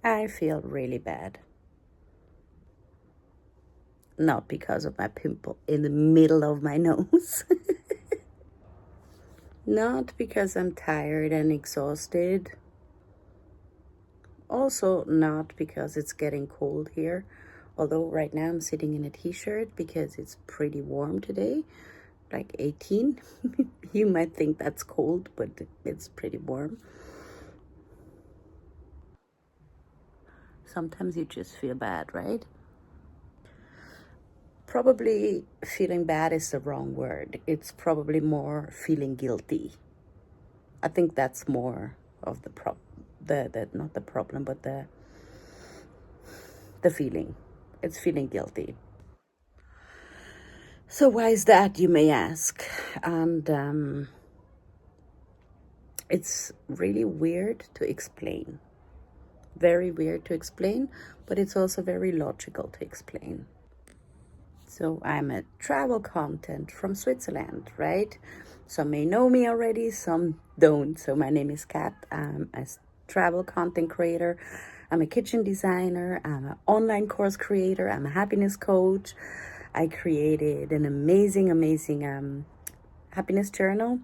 I feel really bad. Not because of my pimple in the middle of my nose. Not because I'm tired and exhausted. Also, not because it's getting cold here. Although right now I'm sitting in a t-shirt because it's pretty warm today, like 18. You might think that's cold, but it's pretty warm. Sometimes you just feel bad, right? Probably feeling bad is the wrong word. It's probably more feeling guilty. I think that's more of the not the problem, but the feeling. It's feeling guilty. So why is that, you may ask? And it's really weird to explain. Very weird to explain, but it's also very logical to explain. So I'm a travel content from Switzerland, right? Some may know me already, some don't. So my name is Kat. I'm a travel content creator. I'm a kitchen designer. I'm an online course creator. I'm a happiness coach. I created an amazing happiness journal,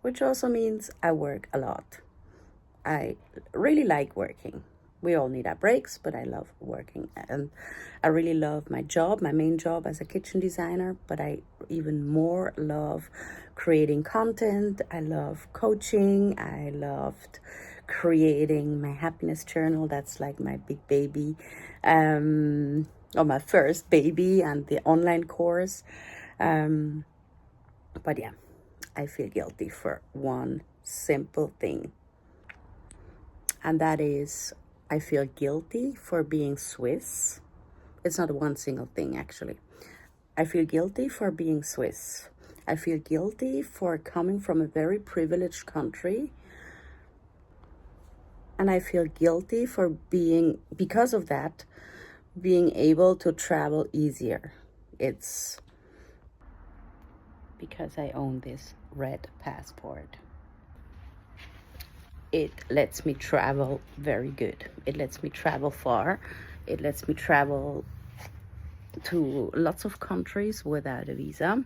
which also means I work a lot. I really like working. We all need our breaks, but I love working. And I really love my job, my main job as a kitchen designer, but I even more love creating content. I love coaching. I loved creating my happiness journal. That's like my big baby, or my first baby, and the online course. But yeah, I feel guilty for one simple thing. And that is, I feel guilty for being Swiss. It's not one single thing, actually. I feel guilty for being Swiss. I feel guilty for coming from a very privileged country. And I feel guilty for being, because of that, being able to travel easier. It's because I own this red passport. It lets me travel very good. It lets me travel far. It lets me travel to lots of countries without a visa.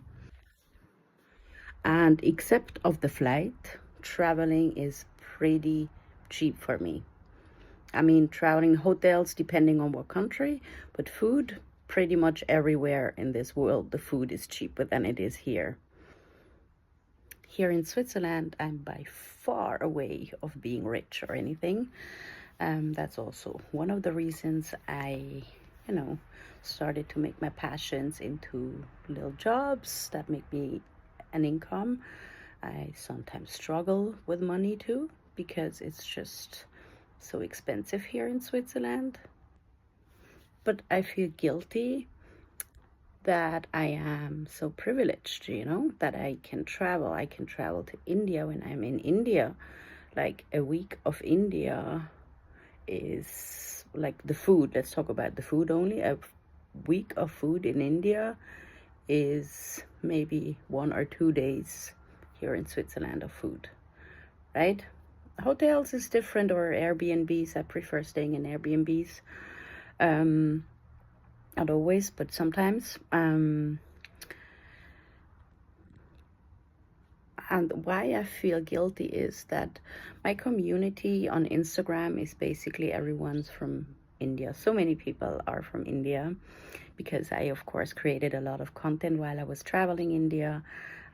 And except of the flight, traveling is pretty cheap for me. I mean, traveling hotels depending on what country, but food, pretty much everywhere in this world, the food is cheaper than it is here. Here in Switzerland, I'm by far away of being rich or anything. That's also one of the reasons I, started to make my passions into little jobs that make me an income. I sometimes struggle with money too, because it's just so expensive here in Switzerland. But I feel guilty that I am so privileged, that I can travel. I can travel to India when I'm in India. Like a week of India is like the food. Let's talk about the food only. A week of food in India is maybe 1 or 2 days here in Switzerland of food, right? Hotels is different, or Airbnbs. I prefer staying in Airbnbs. Not always, but sometimes. And why I feel guilty is that my community on Instagram is basically everyone's from India. So many people are from India because I, of course, created a lot of content while I was traveling India,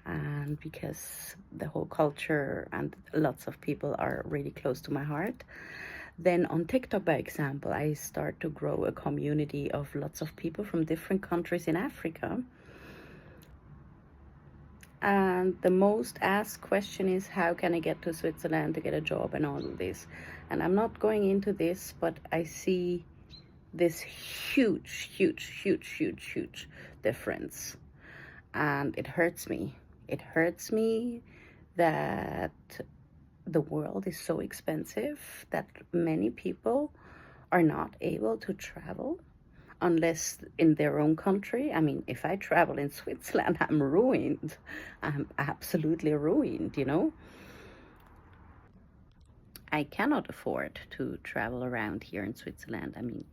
and because the whole culture and lots of people are really close to my heart. Then on TikTok, by example, I start to grow a community of lots of people from different countries in Africa. And the most asked question is, how can I get to Switzerland to get a job and all of this? And I'm not going into this, but I see this huge difference. And it hurts me. It hurts me that the world is so expensive that many people are not able to travel unless in their own country. I mean, if I travel in Switzerland, I'm ruined. I'm absolutely ruined. I cannot afford to travel around here in Switzerland. I mean,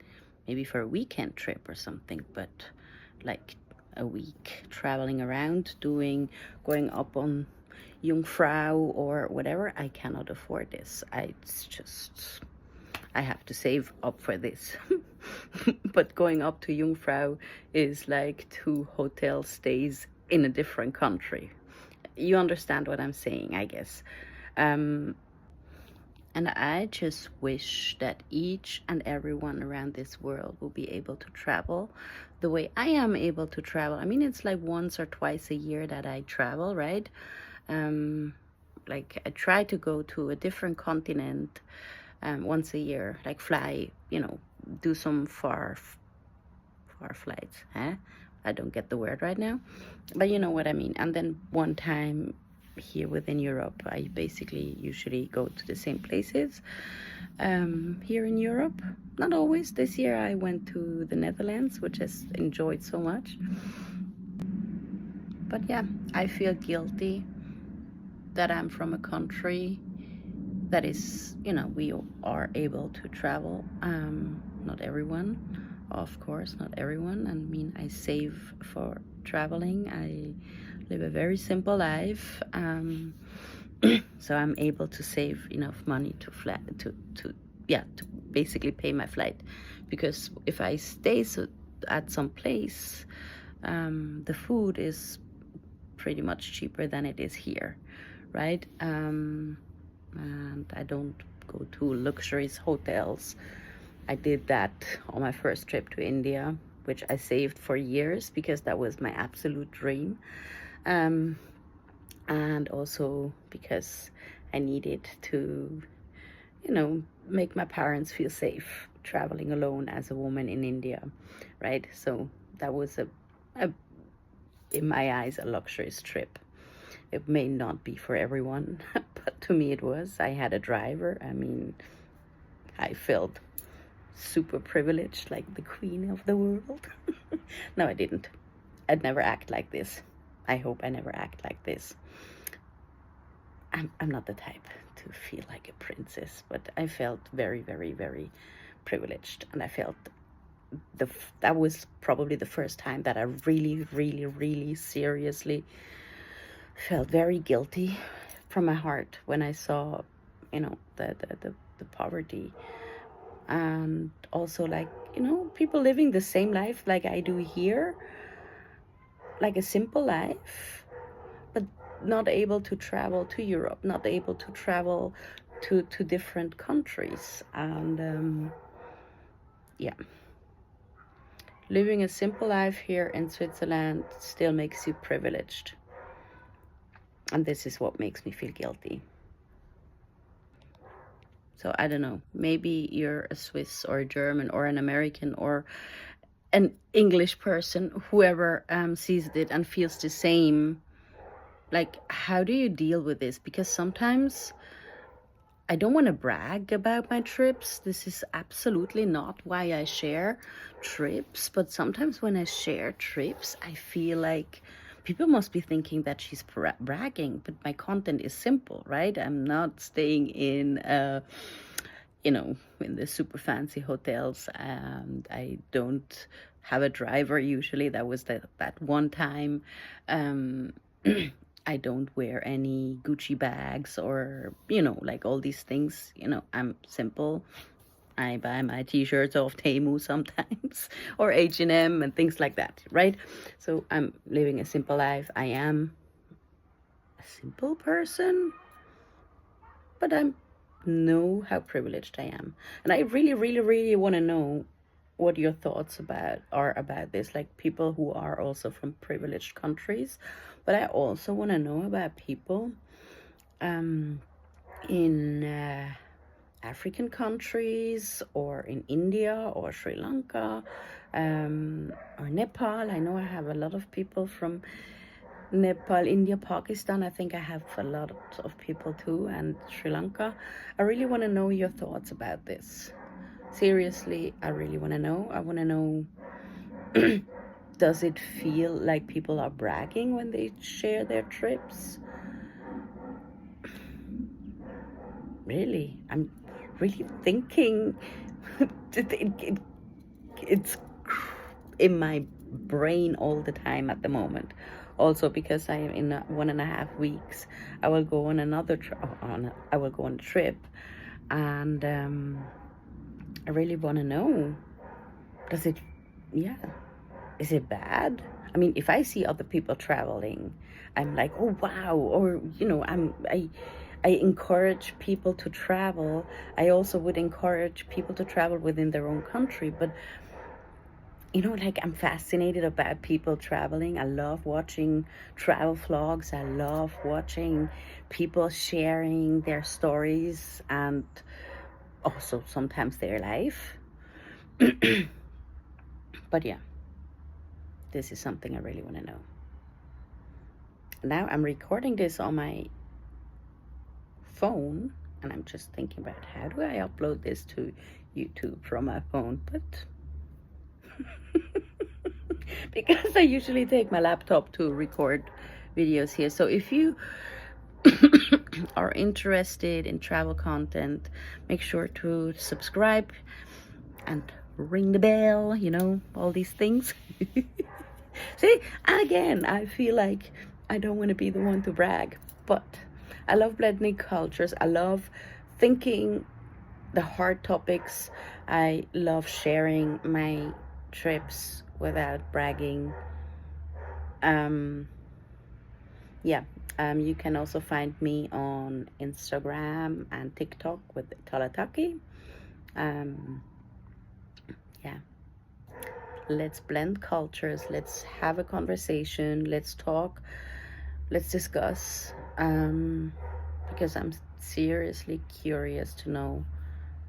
maybe for a weekend trip or something, but like a week traveling around, going up on Jungfrau or whatever, I cannot afford this. I have to save up for this. But going up to Jungfrau is like 2 hotel stays in a different country. You understand what I'm saying, I guess. Um, and I just wish that each and everyone around this world will be able to travel the way I am able to travel. I mean, it's like once or twice a year that I travel, right? Like I try to go to a different continent once a year, like fly, do some far flights. Huh? I don't get the word right now, but you know what I mean. And then one time here within Europe, I basically usually go to the same places here in Europe. Not always. This year I went to the Netherlands, which I enjoyed so much. But yeah, I feel guilty that I'm from a country that is, we are able to travel. Not everyone, of course, not everyone. I mean, I save for traveling. I live a very simple life. So I'm able to save enough money to basically pay my flight, because if I stay at some place, the food is pretty much cheaper than it is here, right? And I don't go to luxurious hotels. I did that on my first trip to India, which I saved for years because that was my absolute dream. And also because I needed to, make my parents feel safe traveling alone as a woman in India, right? So that was in my eyes, a luxurious trip. It may not be for everyone, but to me it was. I had a driver. I mean, I felt super privileged, like the queen of the world. No, I didn't. I'd never act like this. I hope I never act like this. I'm not the type to feel like a princess, but I felt very, very, very privileged, and I felt that was probably the first time that I really, really, really seriously felt very guilty from my heart when I saw, the poverty, and also like, people living the same life like I do here, like a simple life, but not able to travel to Europe, not able to travel to different countries. And yeah, living a simple life here in Switzerland still makes you privileged. And this is what makes me feel guilty. So I don't know, maybe you're a Swiss or a German or an American or an English person, whoever sees it and feels the same. Like, how do you deal with this? Because sometimes I don't want to brag about my trips. This is absolutely not why I share trips. But sometimes when I share trips, I feel like people must be thinking that she's bragging. But my content is simple, right? I'm not staying in, in the super fancy hotels. And I don't have a driver usually. That was that one time. I don't wear any Gucci bags or, like all these things. I'm simple. I buy my t-shirts off Temu sometimes or H&M and things like that, right? So I'm living a simple life. I am a simple person, but I know how privileged I am. And I really, really, really want to know what your thoughts are about this, like people who are also from privileged countries. But I also want to know about people in African countries, or in India or Sri Lanka, or Nepal. I know I have a lot of people from Nepal, India, Pakistan. I think I have a lot of people too, and Sri Lanka. I really want to know your thoughts about this. Seriously, I really want to know. I want to know, does it feel like people are bragging when they share their trips? really, I'm really thinking it's in my brain all the time at the moment. Also, because I am in 1.5 weeks, I will go on another I will go on a trip, and I really want to know. Does it? Yeah. Is it bad? I mean, if I see other people traveling, I'm like, oh wow, or I encourage people to travel. I also would encourage people to travel within their own country, but like I'm fascinated about people traveling. I love watching travel vlogs. I love watching people sharing their stories and also sometimes their life. But yeah, this is something I really want to know. Now I'm recording this on my phone, and I'm just thinking about how do I upload this to YouTube from my phone, but because I usually take my laptop to record videos here. So if you are interested in travel content, make sure to subscribe and ring the bell, all these things. See, again, I feel like I don't want to be the one to brag, but I love blending cultures. I love thinking the hard topics. I love sharing my trips without bragging. Um, yeah, you can also find me on Instagram and TikTok with Talataki. Yeah, let's blend cultures. Let's have a conversation. Let's talk. Let's discuss. Because I'm seriously curious to know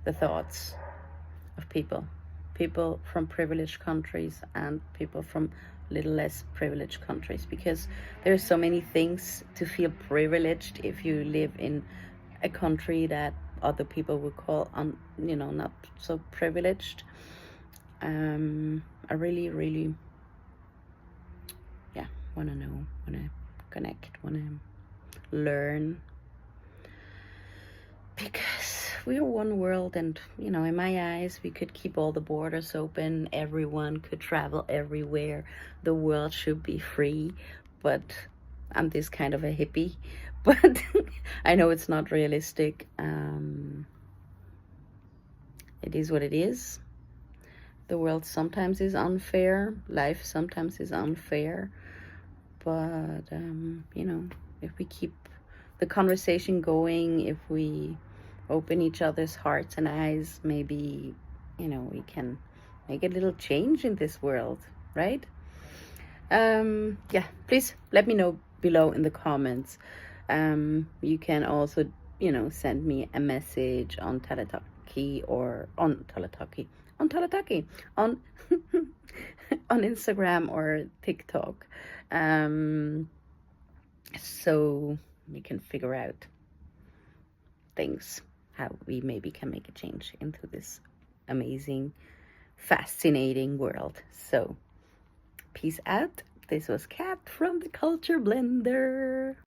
the thoughts of people from privileged countries and people from little less privileged countries, because there's so many things to feel privileged if you live in a country that other people would call not so privileged. I really want to know, want to connect, want to learn, because we're one world, and in my eyes we could keep all the borders open, everyone could travel everywhere, the world should be free. But I'm this kind of a hippie, but I know it's not realistic. It is what it is. The world sometimes is unfair, life sometimes is unfair, but if we keep the conversation going, if we open each other's hearts and eyes, maybe we can make a little change in this world, right? Yeah, please let me know below in the comments. You can also send me a message on Talataki or on Talataki on on Instagram or TikTok, so we can figure out things, how we maybe can make a change into this amazing, fascinating world. So peace out. This was Kat from the Culture Blender.